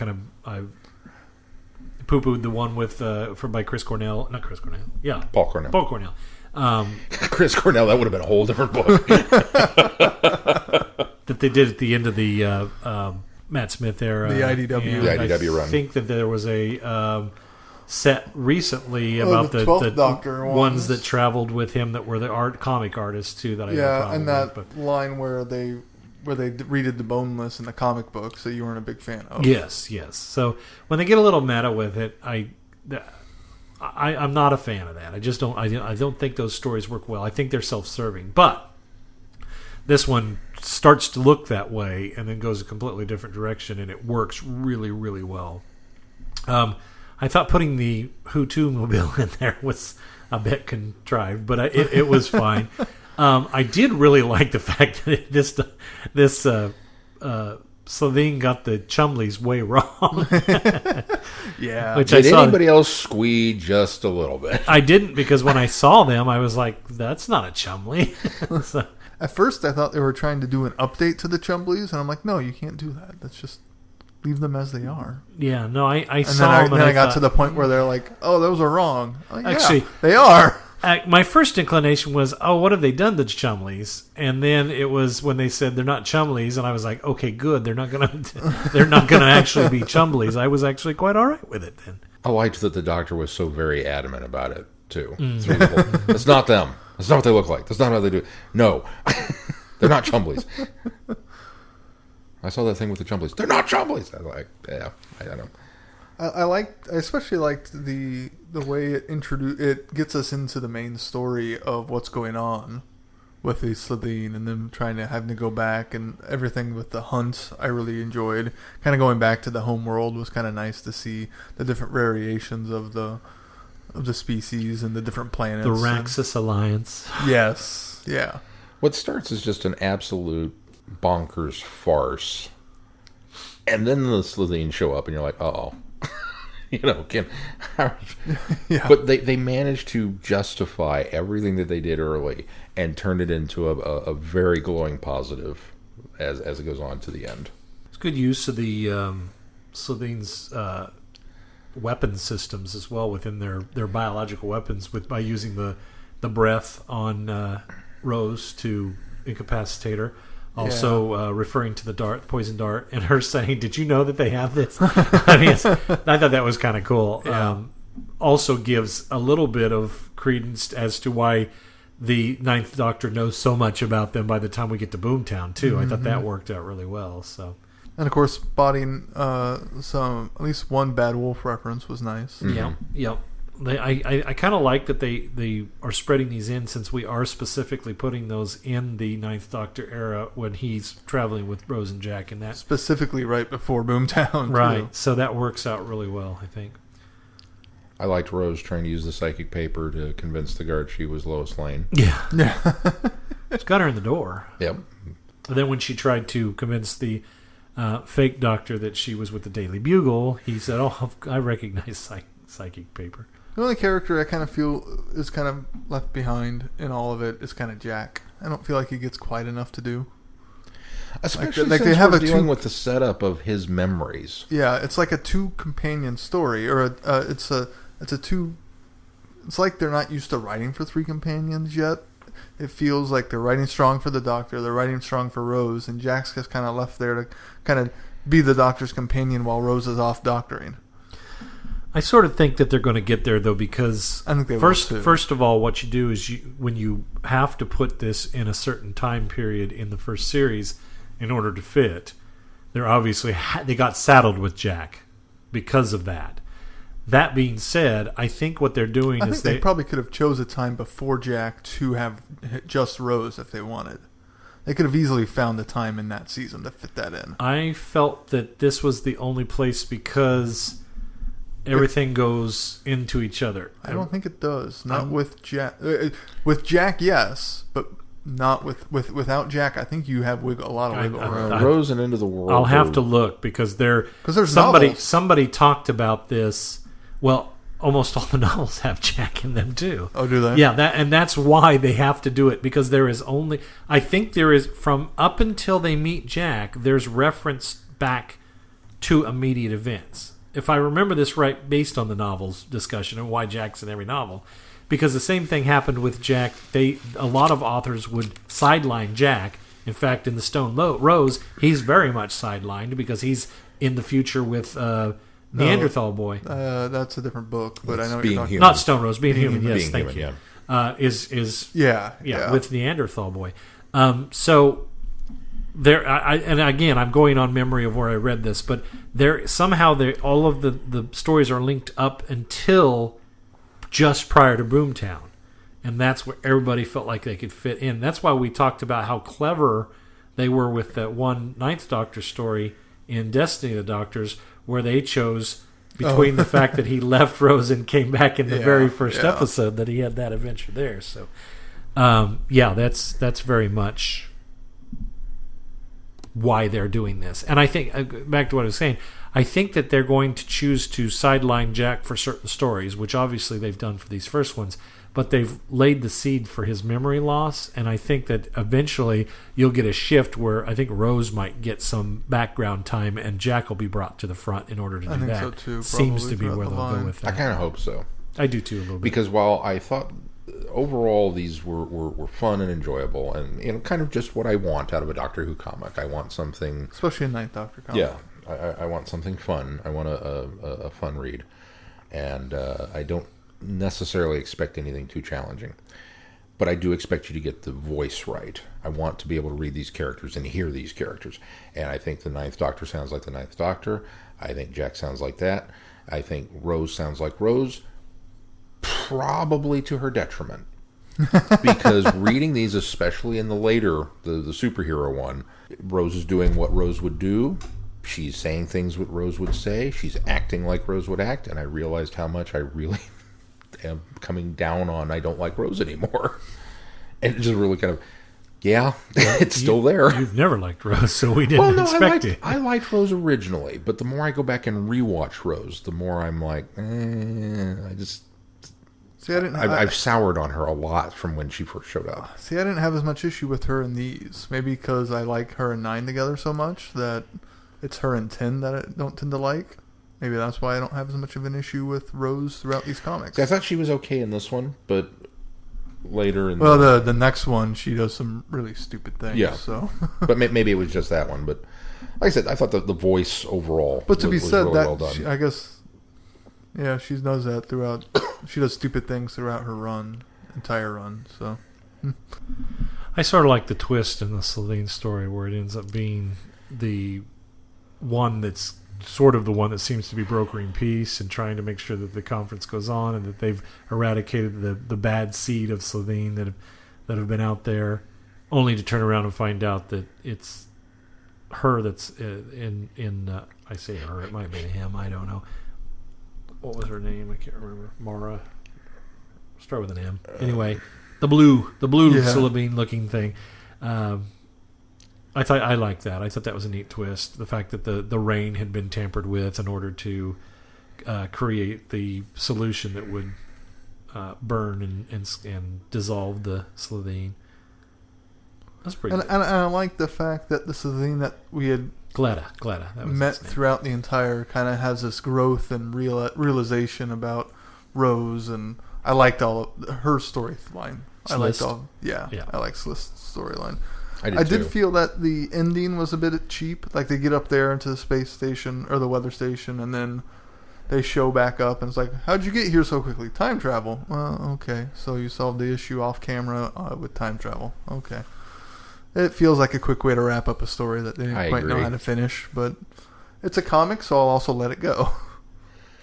poo-pooed the one by Chris Cornell. Not Chris Cornell. Yeah. Paul Cornell. Chris Cornell, that would have been a whole different book. That they did at the end of the Matt Smith era. The IDW. The IDW run. I think that there was a set recently about the 12th Doctor ones that traveled with him that were the comic artists too. That I had a problem and that with, line where they redid the Boneless in the comic books that you weren't a big fan of. Yes. So when they get a little meta with it, I'm not a fan of that. I just don't. I don't think those stories work well. I think they're self-serving, but this one starts to look that way and then goes a completely different direction, and it works really, really well. I thought putting the Who 2 mobile in there was a bit contrived, but it was fine. I did really like the fact that this Slitheen got the Chumleys way wrong. Yeah. Did anybody else squee just a little bit? I didn't, because when I saw them, I was like, that's not a Chumley. So, at first, I thought they were trying to do an update to the Chumleys, and I'm like, no, you can't do that. That's just leave them as they are. yeah, no, I And saw them. then I got to the point where they're like, oh, those are wrong. Oh, yeah, Actually, they are. My first inclination was, oh, what have they done to Chumleys? And then it was when they said they're not Chumleys, and I was like, okay, good. They're not gonna actually be Chumleys. I was actually quite all right with it then. I liked that the Doctor was so very adamant about it too. It's really cool. That's not them. That's not what they look like. That's not how they do it. No, they're not Chumleys. I saw that thing with the Chumleys. They're not Chumleys. I was like, yeah, I don't know. I especially liked the way it gets us into the main story of what's going on with the Slitheen and them having to go back, and everything with the hunt. I really enjoyed kind of going back to the home world. Was kind of nice to see the different variations of the species and the different planets. The Raxus Alliance. Yes. Yeah. What starts as just an absolute bonkers farce, and then the Slitheen show up, and you're like, uh-oh. Yeah. But they managed to justify everything that they did early and turn it into a very glowing positive as it goes on to the end. It's good use of the Slitheen's weapon systems as well within their biological weapons by using the breath on Rose to incapacitate her. Also referring to the poison dart, and her saying, "Did you know that they have this?" I mean, I thought that was kind of cool. Yeah. Also gives a little bit of credence as to why the Ninth Doctor knows so much about them by the time we get to Boomtown too. Mm-hmm. I thought that worked out really well. So, and of course, spotting at least one Bad Wolf reference was nice. Mm-hmm. Yep. I kind of like that they are spreading these in, since we are specifically putting those in the Ninth Doctor era when he's traveling with Rose and Jack, and that Specifically right before Boomtown. right. Too. So that works out really well, I think. I liked Rose trying to use the psychic paper to convince the guard she was Lois Lane. Yeah, Yeah. it's got her in the door. Yep. And then when she tried to convince the fake doctor that she was with the Daily Bugle, he said, "Oh, I recognize psychic paper." The only character I kind of feel is kind of left behind in all of it is kind of Jack. I don't feel like he gets quite enough to do. Especially like since they have we're a dealing with the setup of his memories. Yeah, it's like a two companion story, or it's like they're not used to writing for three companions yet. It feels like they're writing strong for the Doctor, they're writing strong for Rose, and Jack's just kind of left there to kind of be the Doctor's companion while Rose is off doctoring. I sort of think that they're going to get there, though, because I think they will too. first of all, what you do is when you have to put this in a certain time period in the first series in order to fit, they're obviously they got saddled with Jack because of that. That being said, I think what they're doing I is think they probably could have chose a time before Jack to have just Rose if they wanted. They could have easily found the time in that season to fit that in. I felt that this was the only place because everything goes into each other. I don't think it does. Not with Jack. With Jack, yes, but not without Jack. I think you have a lot of wiggle room. Rose and Into the World. I'll have to look because there's novels. somebody talked about this. Well, almost all the novels have Jack in them too. Oh, do they? Yeah, that's why they have to do it, because there is only, I think there is, from up until they meet Jack, there's reference back to immediate events. If I remember this right, based on the novels discussion and why Jack's in every novel, because the same thing happened with Jack. A lot of authors would sideline Jack. In fact, in the Stone Rose, he's very much sidelined because he's in the future with Neanderthal Boy. That's a different book, but It's I know what Being you're talking Human. Not Stone Rose, Being Human. Yes, Being thank Human, you. Is Yeah. with Neanderthal Boy. So there, and again, I'm going on memory of where I read this, but all of the stories are linked up until just prior to Boomtown, and that's where everybody felt like they could fit in. That's why we talked about how clever they were with that one Ninth Doctor story in Destiny of the Doctors, where they chose between the fact that he left Rose and came back in the very first episode, that he had that adventure there. So, that's very much why they're doing this. And I think, back to what I was saying, I think that they're going to choose to sideline Jack for certain stories, which obviously they've done for these first ones, but they've laid the seed for his memory loss, and I think that eventually you'll get a shift where I think Rose might get some background time and Jack will be brought to the front in order to do I think that. so too, Seems to be probably where throughout they'll the go line. with I that. kind of hope so. I do too, a little bit. Because while I thought overall these were fun and enjoyable, and kind of just what I want out of a Doctor Who comic. I want something, Especially in Ninth Doctor comic. yeah. I want something fun. I want a fun read, and I don't necessarily expect anything too challenging. But I do expect you to get the voice right. I want to be able to read these characters and hear these characters. And I think the Ninth Doctor sounds like the Ninth Doctor. I think Jack sounds like that. I think Rose sounds like Rose, probably to her detriment. Because reading these, especially in the later, the superhero one, Rose is doing what Rose would do. She's saying things what Rose would say. She's acting like Rose would act. And I realized how much I really am coming down on I don't like Rose anymore. And it just really kind of, it's still there. You've never liked Rose, so we didn't expect it. I liked Rose originally, but the more I go back and rewatch Rose, the more I'm like, See, I've soured on her a lot from when she first showed up. See, I didn't have as much issue with her in these. Maybe because I like her and 9 together so much that it's her and 10 that I don't tend to like. Maybe that's why I don't have as much of an issue with Rose throughout these comics. See, I thought she was okay in this one, but later. In well, the next one, she does some really stupid things. Yeah. So, but maybe it was just that one. But like I said, I thought the voice overall. But to be was said, really that well done. I guess, yeah, she does that throughout. She does stupid things throughout her entire run. So, I sort of like the twist in the Celine story where it ends up being the one that's sort of the one that seems to be brokering peace and trying to make sure that the conference goes on and that they've eradicated the bad seed of Celine that have been out there, only to turn around and find out that it's her that's in I say her, it might be him, I don't know. What was her name? I can't remember. Mara. Start with an M. Anyway, the blue Celine looking thing. I liked that. I thought that was a neat twist. The fact that the rain had been tampered with in order to create the solution that would burn and dissolve the Celine. That's pretty good. And I like the fact that the Celine that we had Glada. That was met its name. throughout the entire kind of has this growth and realization about Rose, and I liked all of her storyline. I liked all, yeah. I like Slist's storyline. I did feel that the ending was a bit cheap. Like they get up there into the space station or the weather station, and then they show back up, and it's like, how'd you get here so quickly? Time travel. Well, okay. So you solved the issue off camera with time travel. Okay. It feels like a quick way to wrap up a story that they didn't quite know how to finish, but it's a comic, so I'll also let it go.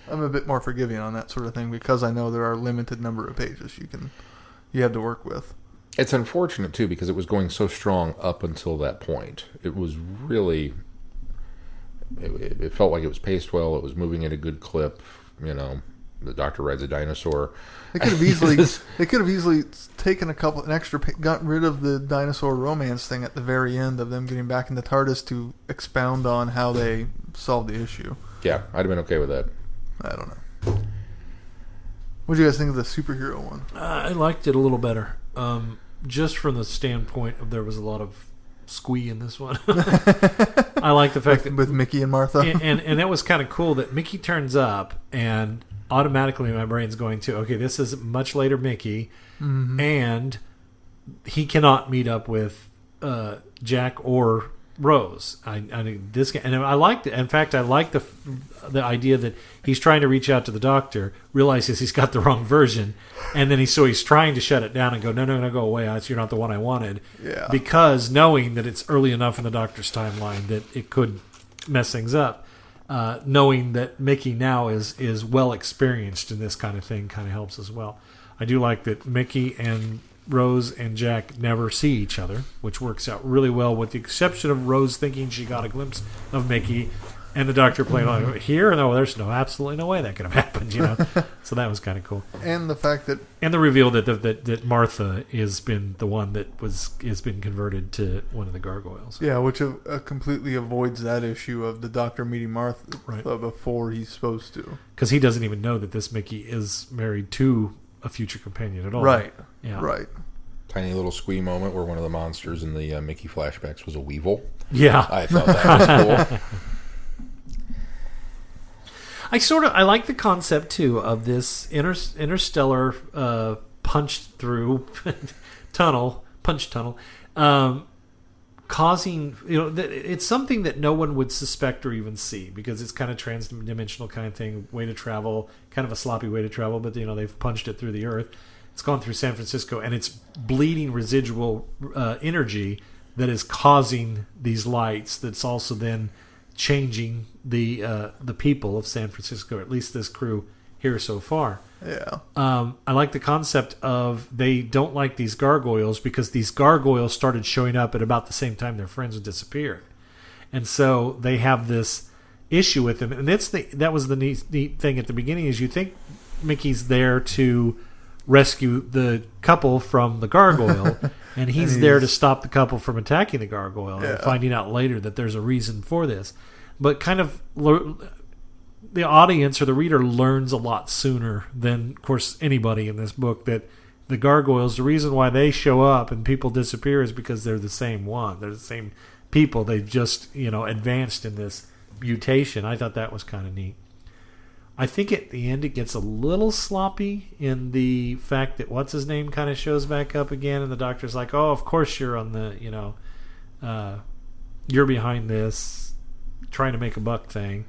I'm a bit more forgiving on that sort of thing because I know there are a limited number of pages you have to work with. It's unfortunate, too, because it was going so strong up until that point. It was really... It felt like it was paced well. It was moving at a good clip. You know, the Doctor rides a dinosaur. They could have easily taken an extra... Gotten rid of the dinosaur romance thing at the very end of them getting back in the TARDIS to expound on how they solved the issue. Yeah, I'd have been okay with that. I don't know. What do you guys think of the superhero one? I liked it a little better. Just from the standpoint of there was a lot of squee in this one. I like the fact that with Mickey and Martha, and that was kind of cool that Mickey turns up and automatically my brain's going to, okay, this is much later Mickey, and he cannot meet up with Jack or Rose. I this guy, and I liked it. In fact, I like the idea that he's trying to reach out to the Doctor, realizes he's got the wrong version, and then he's trying to shut it down and go, no, go away. You're not the one I wanted. Yeah. Because knowing that it's early enough in the Doctor's timeline that it could mess things up. Knowing that Mickey now is well experienced in this kind of thing kind of helps as well. I do like that Mickey and Rose and Jack never see each other, which works out really well, with the exception of Rose thinking she got a glimpse of Mickey, and the Doctor playing on here. No, there's absolutely no way that could have happened, So that was kind of cool. And the fact that, and the reveal that Martha has been the one that has been converted to one of the gargoyles. Yeah, which completely avoids that issue of the Doctor meeting Martha before he's supposed to, because he doesn't even know that this Mickey is married to a future companion at all. Right. Yeah. Right. Tiny little squee moment where one of the monsters in the Mickey flashbacks was a weevil. Yeah. I thought that was cool. I like the concept too of this interstellar punch through punch tunnel, causing, it's something that no one would suspect or even see, because it's kind of trans-dimensional kind of thing, way to travel, kind of a sloppy way to travel, but they've punched it through the Earth. It's gone through San Francisco, and it's bleeding residual energy that is causing these lights. That's also then changing the people of San Francisco, or at least this crew here so far. Yeah. I like the concept of they don't like these gargoyles because these gargoyles started showing up at about the same time their friends disappeared, and so they have this issue with them. And that was the neat thing at the beginning, is you think Mickey's there to rescue the couple from the gargoyle, and he's there to stop the couple from attacking the gargoyle, and finding out later that there's a reason for this. But kind of the audience or the reader learns a lot sooner than, of course, anybody in this book, that the gargoyles, the reason why they show up and people disappear is because they're the same one. They're the same people. They've just, advanced in this mutation. I thought that was kind of neat. I think at the end it gets a little sloppy in the fact that what's his name kind of shows back up again, and the doctor's like, "Oh, of course you're on the you're behind this, trying to make a buck thing."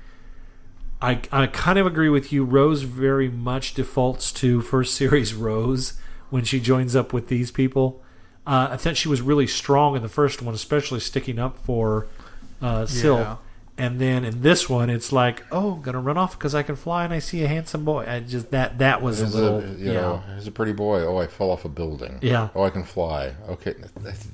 I kind of agree with you. Rose very much defaults to first series Rose when she joins up with these people. I thought she was really strong in the first one, especially sticking up for Sylph. And then in this one, it's like, oh, gonna run off because I can fly and I see a handsome boy. I just that was a little, he's a pretty boy. Oh, I fell off a building. Yeah. Oh, I can fly. Okay.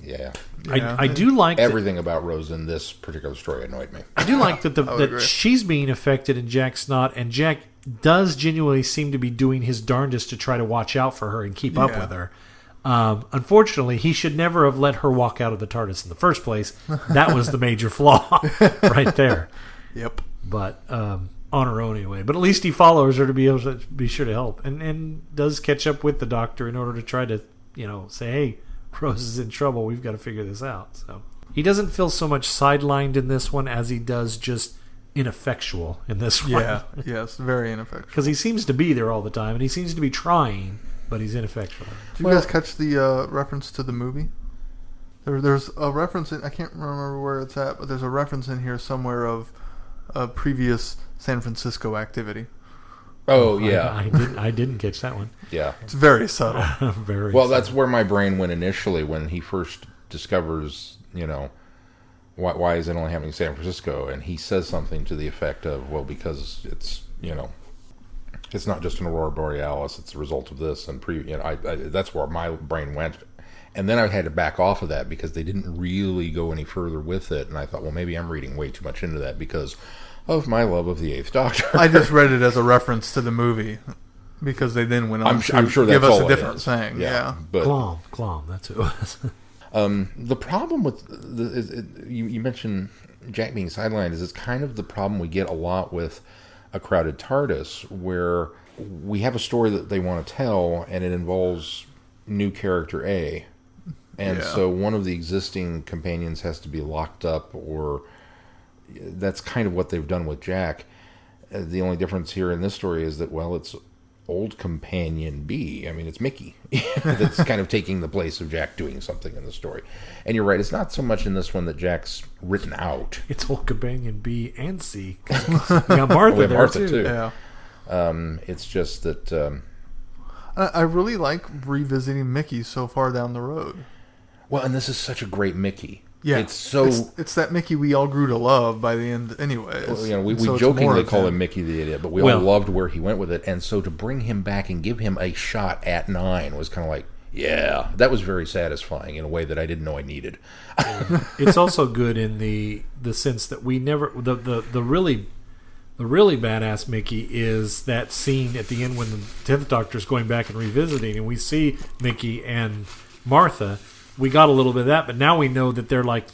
Yeah. I do like everything about Rose in this particular story annoyed me. I do like that she's being affected and Jack's not, and Jack does genuinely seem to be doing his darndest to try to watch out for her and keep up with her. Unfortunately, he should never have let her walk out of the TARDIS in the first place. That was the major flaw right there. Yep. But on her own anyway. But at least he follows her to be able to be sure to help, and does catch up with the doctor in order to try to, say, hey, Rose is in trouble. We've got to figure this out. So he doesn't feel so much sidelined in this one as he does just ineffectual in this one. Yeah. Yes. Very ineffectual. Because he seems to be there all the time, and he seems to be trying. But he's ineffectual. Did you guys catch the reference to the movie? There's a reference I can't remember where it's at, but there's a reference in here somewhere of a previous San Francisco activity. Oh yeah, I didn't catch that one. Yeah, it's very subtle. Very. Well, subtle. that's where my brain went initially when he first discovers, why is it only happening in San Francisco, and he says something to the effect of, well, because it's it's not just an aurora borealis; it's a result of this. And that's where my brain went, and then I had to back off of that because they didn't really go any further with it. And I thought, well, maybe I'm reading way too much into that because of my love of the Eighth Doctor. I just read it as a reference to the movie because they then went on I'm sure give that's us all a different thing. Yeah, but Clom, that's who it was. The problem with you mentioned Jack being sidelined is it's kind of the problem we get a lot with a crowded TARDIS, where we have a story that they want to tell and it involves new character A, and so one of the existing companions has to be locked up, or that's kind of what they've done with Jack. The only difference here in this story is that, well, it's old companion B. I mean, it's Mickey that's kind of taking the place of Jack doing something in the story. And you're right, it's not so much in this one that Jack's written out. It's old companion B and C. You got Martha there too. Yeah. It's just that I really like revisiting Mickey so far down the road. Well, and this is such a great Mickey. Yeah, it's that Mickey we all grew to love by the end. Anyway, we jokingly call him Mickey the Idiot, but we all loved where he went with it. And so to bring him back and give him a shot at 9 was kind of like, yeah, that was very satisfying in a way that I didn't know I needed. It's also good in the sense that we never the really badass Mickey is that scene at the end when the 10th Doctor's going back and revisiting, and we see Mickey and Martha. We got a little bit of that, but now we know that they're like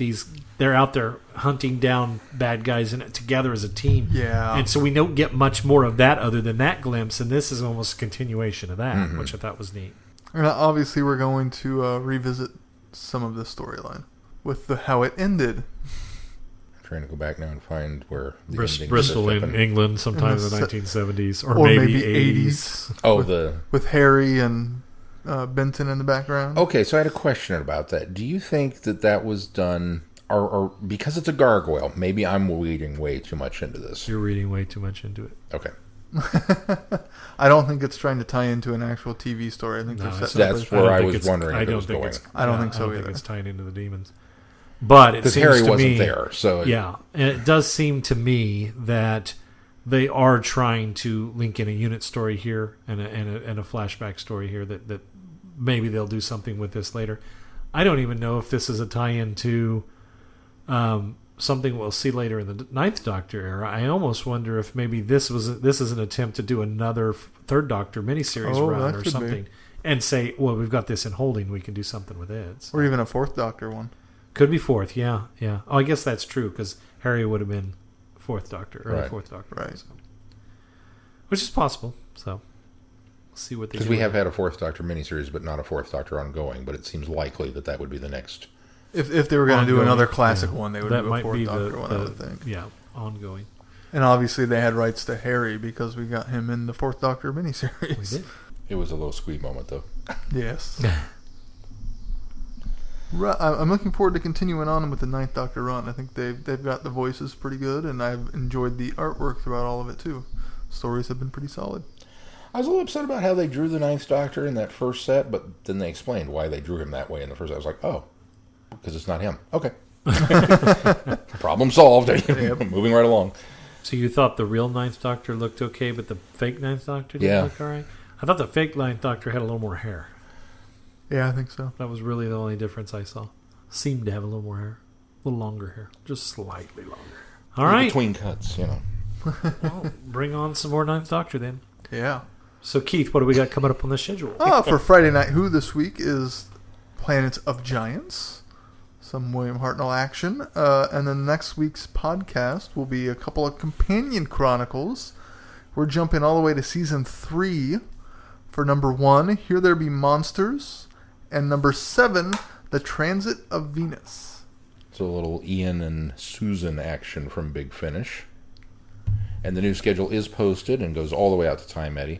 they're out there hunting down bad guys and together as a team. Yeah. And so we don't get much more of that other than that glimpse, and this is almost a continuation of that, which I thought was neat. And obviously we're going to revisit some of this storyline with how it ended. I'm trying to go back now and find where the Bristol in England sometime in the 1970s or maybe 80s. Oh, with Harry and Benton in the background. Okay, so I had a question about that. Do you think that was done, or because it's a gargoyle, maybe I'm reading way too much into this? You're reading way too much into it. Okay. I don't think it's trying to tie into an actual TV story. I think that's where I was wondering if it was going. I don't think so I don't either. think it's tying into the demons. But it seems Harry to wasn't me, there, so yeah, and it does seem to me that they are trying to link in a unit story here and a flashback story here that maybe they'll do something with this later. I don't even know if this is a tie-in to something we'll see later in the 9th Doctor era. I almost wonder if maybe this is an attempt to do another 3rd Doctor miniseries run or something, and say, well, we've got this in holding, we can do something with it. So. Or even a 4th Doctor one. Could be 4th, yeah. Oh, I guess that's true, because Harry would have been 4th Doctor, early 4th Doctor. Right. So. Which is possible, so... See what they do. Because we have had a 4th Doctor miniseries, but not a 4th Doctor ongoing. But it seems likely that would be the next. If they were going to do another classic one, they would that do a might 4th be Doctor one, I would think. Yeah, ongoing. And obviously they had rights to Harry because we got him in the Fourth Doctor miniseries. We did. It was a little squeeze moment, though. Yes. I'm looking forward to continuing on with the Ninth Doctor run. I think they've got the voices pretty good, and I've enjoyed the artwork throughout all of it too. Stories have been pretty solid. I was a little upset about how they drew the Ninth Doctor in that first set, but then they explained why they drew him that way in the first set. I was like, oh, because it's not him. Okay. Problem solved. Moving right along. So you thought the real Ninth Doctor looked okay, but the fake Ninth Doctor didn't look all right? I thought the fake Ninth Doctor had a little more hair. Yeah, I think so. That was really the only difference I saw. Seemed to have a little more hair. A little longer hair. Just slightly longer. All right. Between cuts, Well, bring on some more Ninth Doctor then. Yeah. So, Keith, what do we got coming up on the schedule? For Friday Night Who this week is Planets of Giants. Some William Hartnell action. And then next week's podcast will be a couple of companion chronicles. We're jumping all the way to season 3 for number 1, Here There Be Monsters, and number 7, The Transit of Venus. It's a little Ian and Susan action from Big Finish. And the new schedule is posted and goes all the way out to Time Eddy.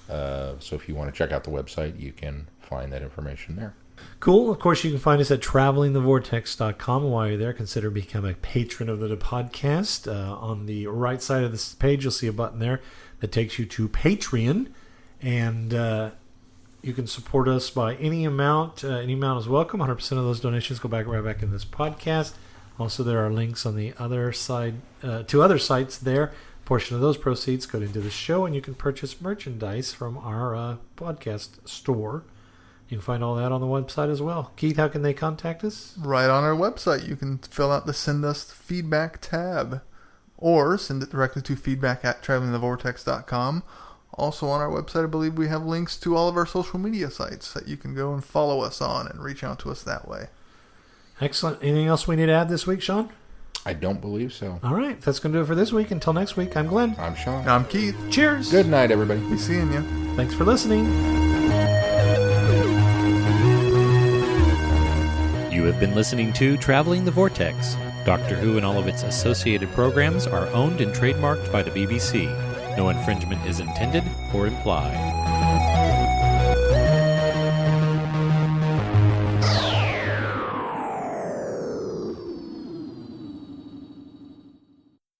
So if you want to check out the website, you can find that information there. Cool. Of course, you can find us at travelingthevortex.com. While you're there, consider becoming a patron of the podcast. On the right side of this page, you'll see a button there that takes you to Patreon. And you can support us by any amount. Any amount is welcome. 100% of those donations go right back in this podcast. Also, there are links on the other side to other sites there. A portion of those proceeds go into the show, and you can purchase merchandise from our podcast store. You can find all that on the website as well. Keith, how can they contact us? Right on our website. You can fill out the Send Us Feedback tab. Or send it directly to feedback@travelingthevortex.com. Also on our website, I believe we have links to all of our social media sites that you can go and follow us on and reach out to us that way. Excellent. Anything else we need to add this week, Sean? I don't believe so. All right. That's going to do it for this week. Until next week, I'm Glenn. I'm Sean. I'm Keith. Cheers. Good night, everybody. Be seeing you. Thanks for listening. You have been listening to Traveling the Vortex. Doctor Who and all of its associated programs are owned and trademarked by the BBC. No infringement is intended or implied.